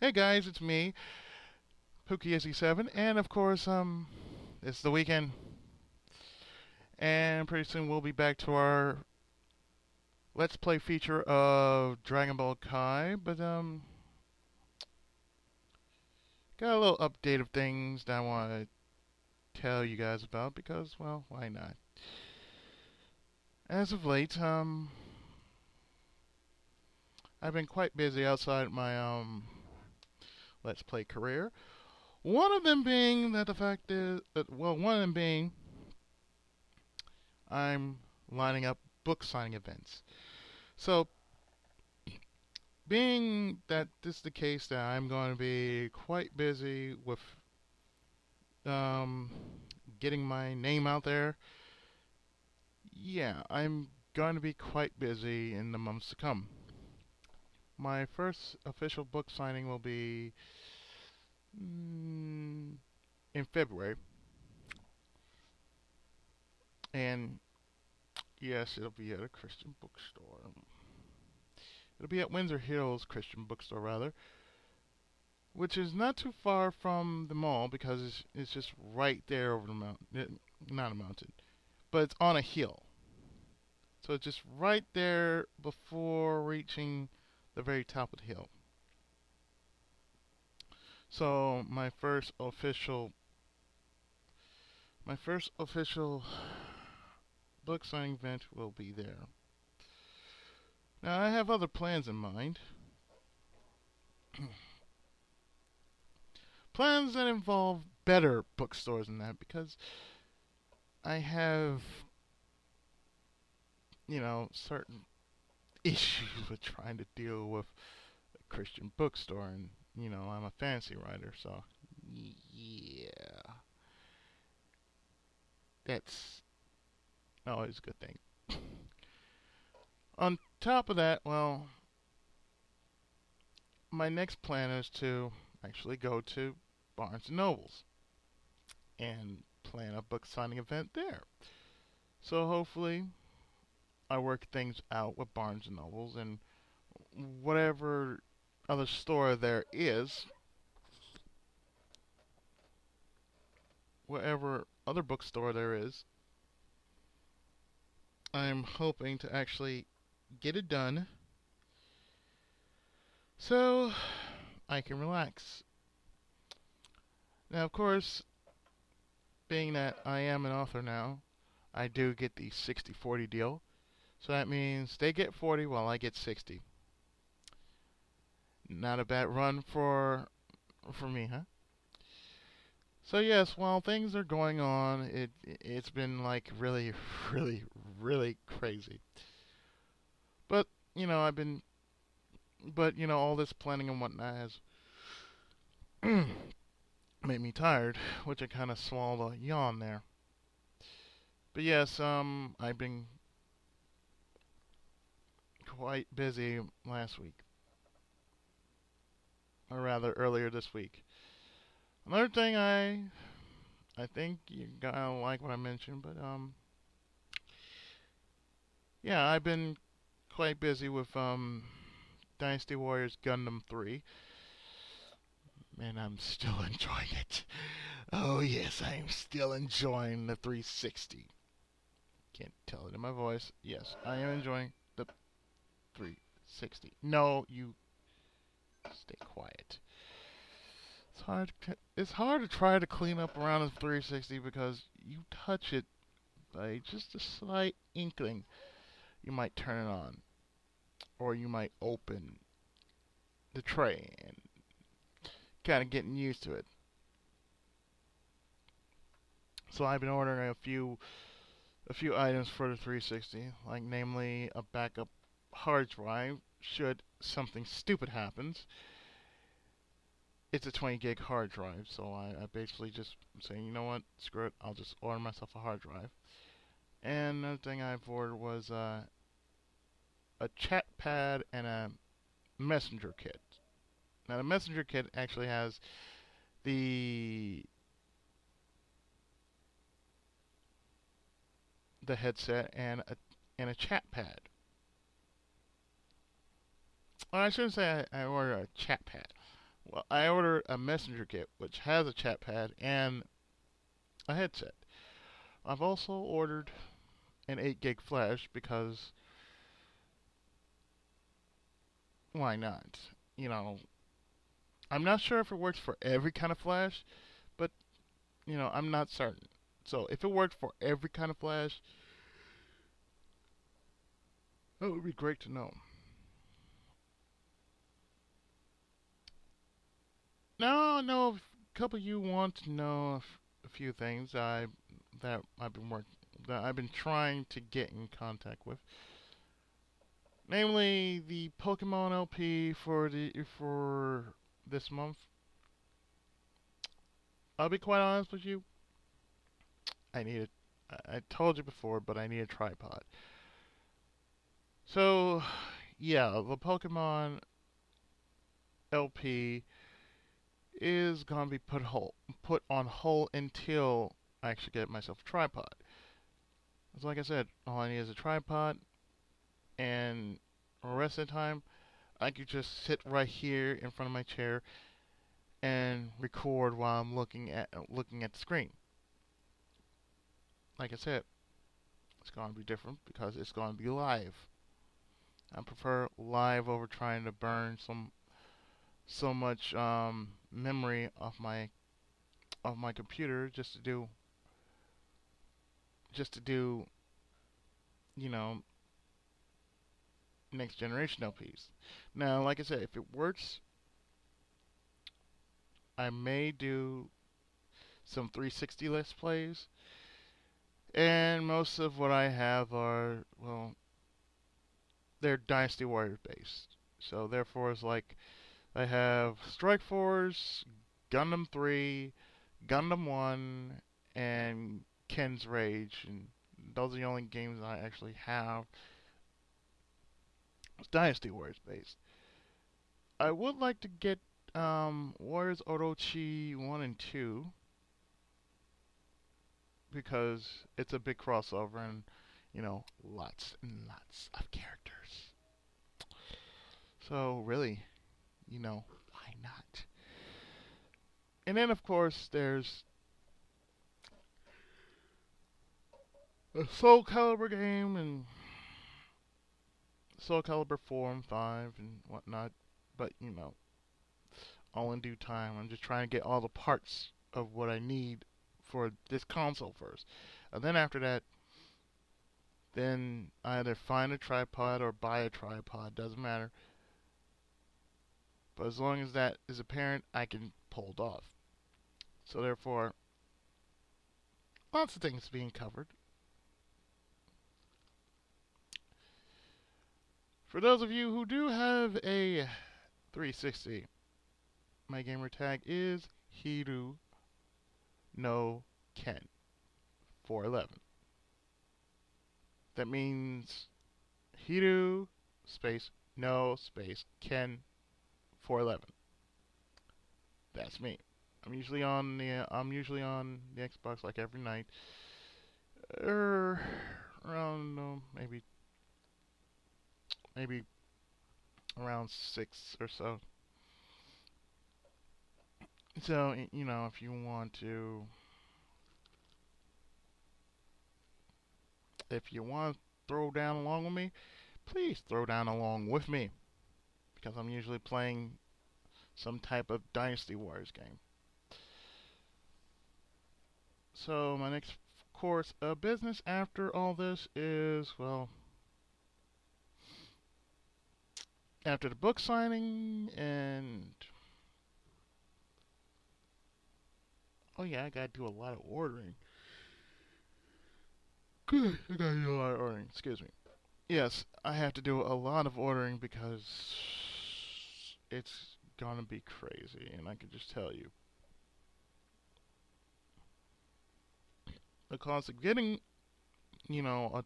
Hey guys, it's me, Pookie7, and of course, it's the weekend, and pretty soon we'll be back to our Let's Play feature of Dragon Ball Kai, but got a little update of things that I want to tell you guys about because, well, why not? As of late, I've been quite busy outside my Let's Play career. One of them being that the fact is, well, one of them being I'm lining up book signing events. So, being that this is the case, that I'm going to be quite busy with um, getting my name out there, yeah, I'm going to be quite busy in the months to come. My first official book signing will be in February, and yes, it'll be at a Christian bookstore. It'll be at Windsor Hills Christian Bookstore, rather, which is not too far from the mall because it's just right there over the mountain. Not a mountain, but it's on a hill. So it's just right there before reaching the very top of the hill. So my first official book signing event will be there. Now I have other plans in mind. Plans that involve better bookstores than that because I have, certain issues with trying to deal with a Christian bookstore, and I'm a fantasy writer, so yeah, that's always a good thing. On top of that, well, my next plan is to actually go to Barnes and Nobles and plan a book signing event there. So hopefully, I work things out with Barnes and Nobles and whatever other store there is, whatever other bookstore there is, I'm hoping to actually get it done so I can relax. Now, of course, being that I am an author now, I do get the 60-40 deal. So that means they get 40 while I get 60. Not a bad run for me, huh? So yes, while things are going on, it's been like really, really, really crazy. But I've been, but all this planning and whatnot has made me tired, which I kind of swallowed a yawn there. But yes, I've been quite busy last week, or rather earlier this week. Another thing I think you're gonna like what I mentioned, but yeah, I've been quite busy with Dynasty Warriors Gundam 3, and I'm still enjoying it. Oh yes, I am still enjoying the 360. Can't tell it in my voice. Yes, I am enjoying the 360. No, you stay quiet. It's hard to try to clean up around a 360 because you touch it by just a slight inkling. You might turn it on, or you might open the tray and kind of getting used to it. So I've been ordering a few items for the 360, like namely a backup hard drive should something stupid happens. It's a 20 gig hard drive, so I basically just saying, you know what, screw it, I'll just order myself a hard drive. And another thing I've ordered was a chat pad and a messenger kit. Now the messenger kit actually has the headset and a chat pad. Well, I shouldn't say I ordered a chat pad. Well, I ordered a messenger kit, which has a chat pad and a headset. I've also ordered an 8 gig flash because why not? You know, I'm not sure if it works for every kind of flash, but I'm not certain. So if it worked for every kind of flash, that would be great to know. Now I know a couple of you want to know a few things that I've been that I've been trying to get in contact with, namely the Pokemon LP for this month. I'll be quite honest with you. I need I told you before, but I need a tripod. So, yeah, the Pokemon LP is gonna be put on hold until I actually get myself a tripod. It's like I said, all I need is a tripod, and the rest of the time, I could just sit right here in front of my chair and record while I'm looking at the screen. Like I said, it's gonna be different because it's gonna be live. I prefer live over trying to burn so much memory of my computer just to do you know next generation LPs. Now, like I said, if it works, I may do some 360 Let's Plays, and most of what I have are, well, they're Dynasty Warriors based. So therefore, it's like I have Strike Force, Gundam 3, Gundam 1, and Ken's Rage, and those are the only games I actually have. It's Dynasty Warriors based. I would like to get Warriors Orochi 1 and 2 because it's a big crossover and, lots and lots of characters. So, really, why not? And then, of course, there's a Soul Calibur game and Soul Calibur 4 and 5 and whatnot. But, all in due time. I'm just trying to get all the parts of what I need for this console first. And then after that, then either find a tripod or buy a tripod, doesn't matter. But as long as that is apparent, I can pull it off. So therefore, lots of things being covered. For those of you who do have a 360, my gamer tag is Hiryu no Ken 411. That means Hiryu space no space Ken 411. That's me. I'm usually on the Xbox like every night, around maybe around 6 or so. So if you want to throw down along with me, please throw down along with me because I'm usually playing some type of Dynasty Warriors game. So my next course of business after all this is, well, after the book signing and oh yeah, I gotta do a lot of ordering. Good, I gotta do a lot of ordering. Excuse me. Yes, I have to do a lot of ordering because it's gonna be crazy, and I can just tell you. The cost of getting, a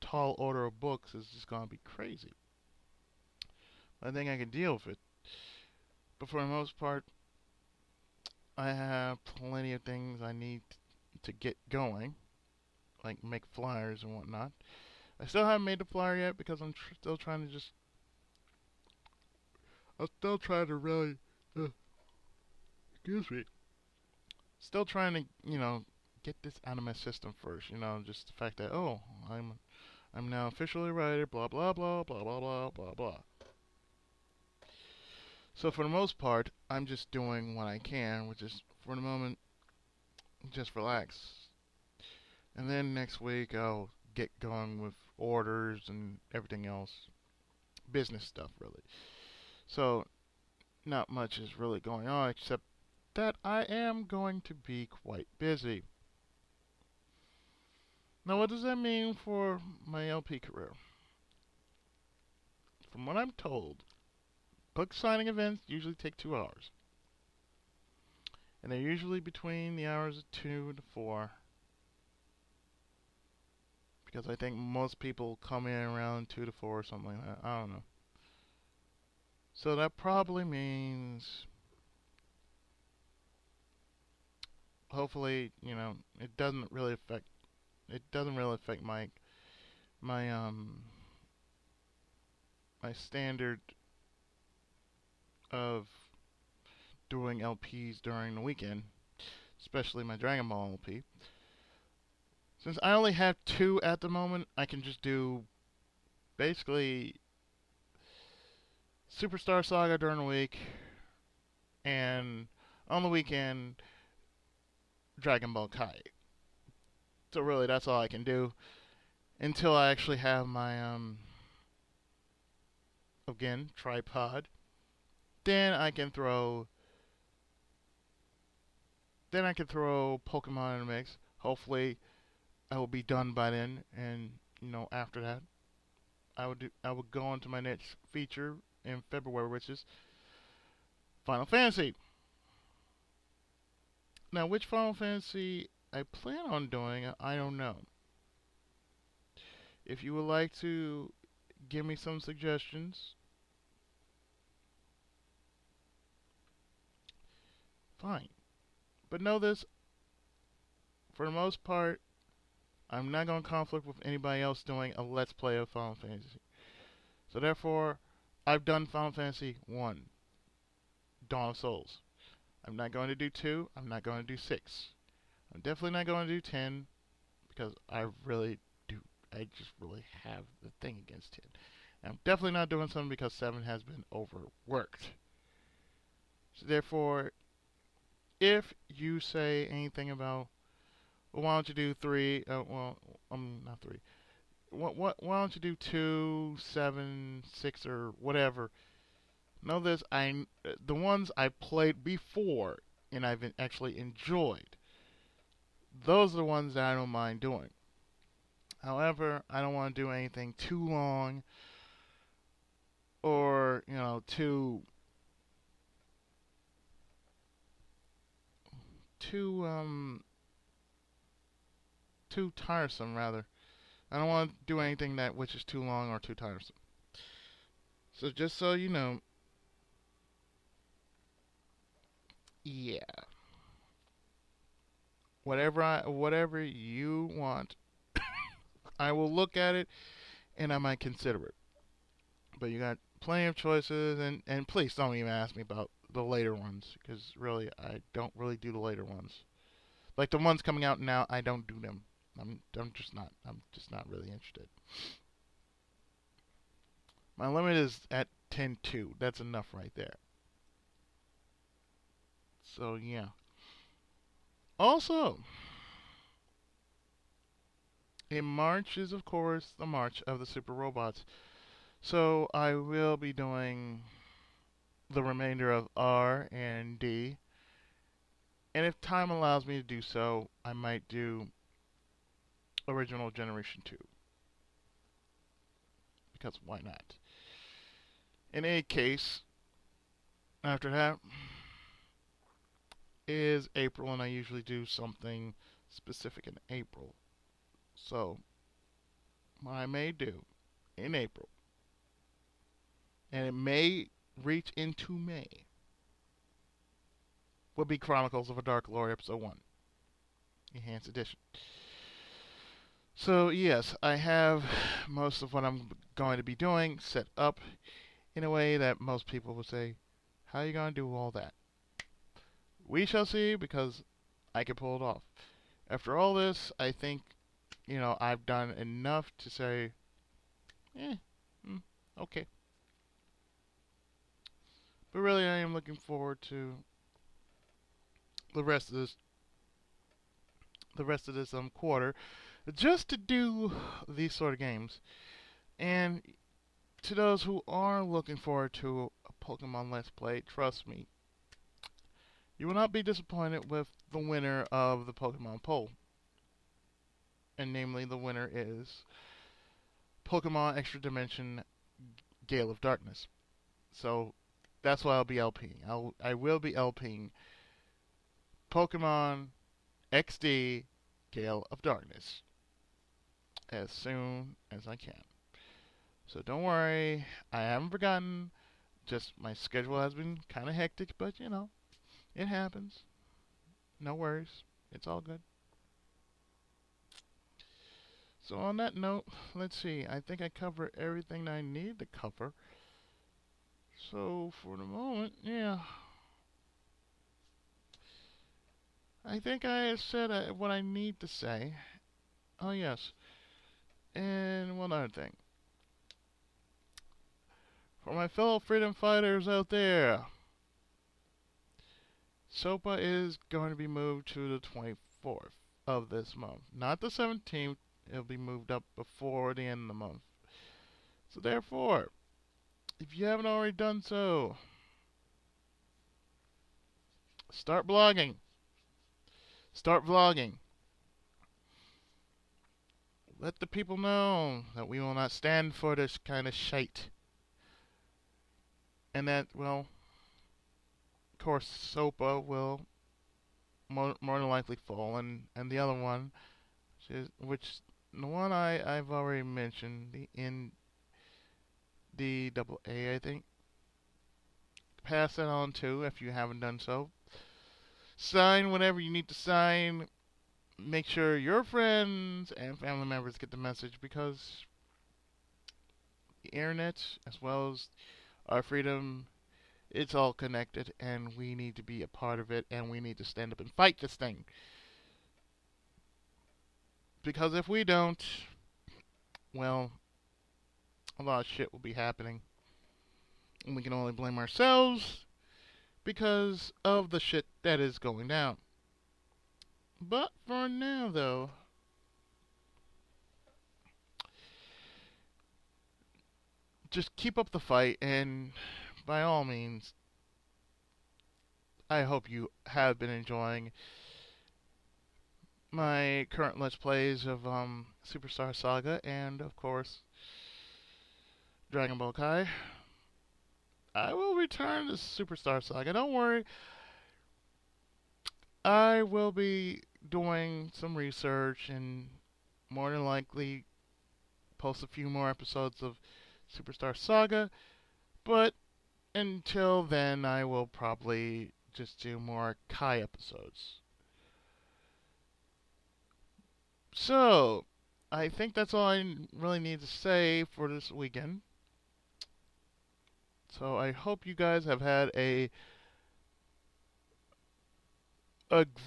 tall order of books is just gonna be crazy. I think I can deal with it. But for the most part, I have plenty of things I need to get going, like make flyers and whatnot. I still haven't made the flyer yet because I'm still trying to really Excuse me. Still trying to, get this out of my system first. Just the fact that, oh, I'm now officially a writer. Blah blah blah blah blah blah blah blah. So for the most part, I'm just doing what I can, which is for the moment, just relax. And then next week I'll get going with orders and everything else, business stuff really. So not much is really going on except that I am going to be quite busy. Now, what does that mean for my LP career? From what I'm told, book signing events usually take 2 hours. And they're usually between the hours of 2 to 4. Because I think most people come in around 2 to 4 or something like that. I don't know. So that probably means, hopefully, it doesn't really affect my my standard of doing LPs during the weekend, especially my Dragon Ball LP. Since I only have 2 at the moment, I can just do basically Superstar Saga during the week, and on the weekend, Dragon Ball Kai. So really, that's all I can do until I actually have my again, tripod. Then I can throw Pokemon in the mix. Hopefully, I will be done by then, and after that, I would go on to my next feature in February, which is Final Fantasy. Now, which Final Fantasy I plan on doing, I don't know. If you would like to give me some suggestions, fine. But know this, for the most part, I'm not going to conflict with anybody else doing a Let's Play of Final Fantasy. So therefore, I've done Final Fantasy 1, Dawn of Souls. I'm not going to do 2, I'm not going to do 6. I'm definitely not going to do 10, because I just really have the thing against 10. And I'm definitely not doing 7 because 7 has been overworked. So therefore, if you say anything about, well, why don't you do 3, not 3. Why don't you do 2, 7, 6, or whatever? Know this, the ones I played before and I've actually enjoyed, those are the ones that I don't mind doing. However, I don't want to do anything too long or, too tiresome rather. I don't want to do anything which is too long or too tiresome. So just so you know, yeah. Whatever you want, I will look at it and I might consider it. But you got plenty of choices, and please don't even ask me about the later ones, because really I don't really do the later ones. Like the ones coming out now, I don't do them. I'm just not really interested. My limit is at 10.2. That's enough right there. So yeah. Also, in March is of course the March of the Super Robots. So I will be doing the remainder of R and D. And if time allows me to do so, I might do Original Generation 2. Because why not? In any case, after that is April, and I usually do something specific in April. So, what I may do in April, and it may reach into May, will be Chronicles of a Dark Lord Episode 1, Enhanced Edition. So yes, I have most of what I'm going to be doing set up in a way that most people would say, how are you going to do all that? We shall see, because I can pull it off. After all this, I think, I've done enough to say, eh, okay. But really, I am looking forward to the rest of this quarter, just to do these sort of games. And to those who are looking forward to a Pokemon Let's Play, trust me, you will not be disappointed with the winner of the Pokemon poll. And namely, the winner is Pokemon Extra Dimension Gale of Darkness. So that's why I'll be LPing. I will be LPing Pokemon XD Gale of Darkness as soon as I can. So don't worry, I haven't forgotten. Just my schedule has been kind of hectic, but it happens. No worries. It's all good. So on that note, let's see. I think I covered everything I need to cover. So for the moment, yeah. I think I have said what I need to say. Oh yes. And one other thing. For my fellow freedom fighters out there, SOPA is going to be moved to the 24th of this month. Not the 17th. It'll be moved up before the end of the month. So therefore, if you haven't already done so, start blogging. Start vlogging. Let the people know that we will not stand for this kind of shite. And that, well, of course, SOPA will more than likely fall. And the other one, which the one I've already mentioned, the AA, I think. Pass that on too if you haven't done so. Sign whatever you need to sign. Make sure your friends and family members get the message, because the internet, as well as our freedom, it's all connected, and we need to be a part of it, and we need to stand up and fight this thing. Because if we don't, well, a lot of shit will be happening. And we can only blame ourselves because of the shit that is going down. But for now, though, just keep up the fight, and by all means, I hope you have been enjoying my current Let's Plays of Superstar Saga and, of course, Dragon Ball Kai. I will return to Superstar Saga, don't worry. I will be doing some research and more than likely post a few more episodes of Superstar Saga, but until then I will probably just do more Kai episodes. So, I think that's all I really need to say for this weekend. So I hope you guys have had a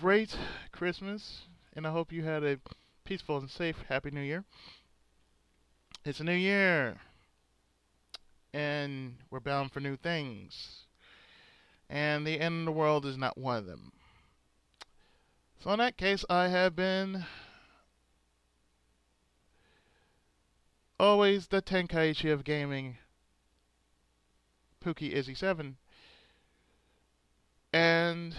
great Christmas, and I hope you had a peaceful and safe Happy New Year. It's a new year, and we're bound for new things, and the end of the world is not one of them. So in that case, I have been always the Tenkaichi of gaming, Pookie Izzy 7, and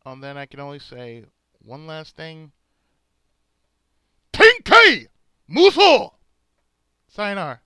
on that I can only say one last thing. Tenkaichi Muso! Sayonara.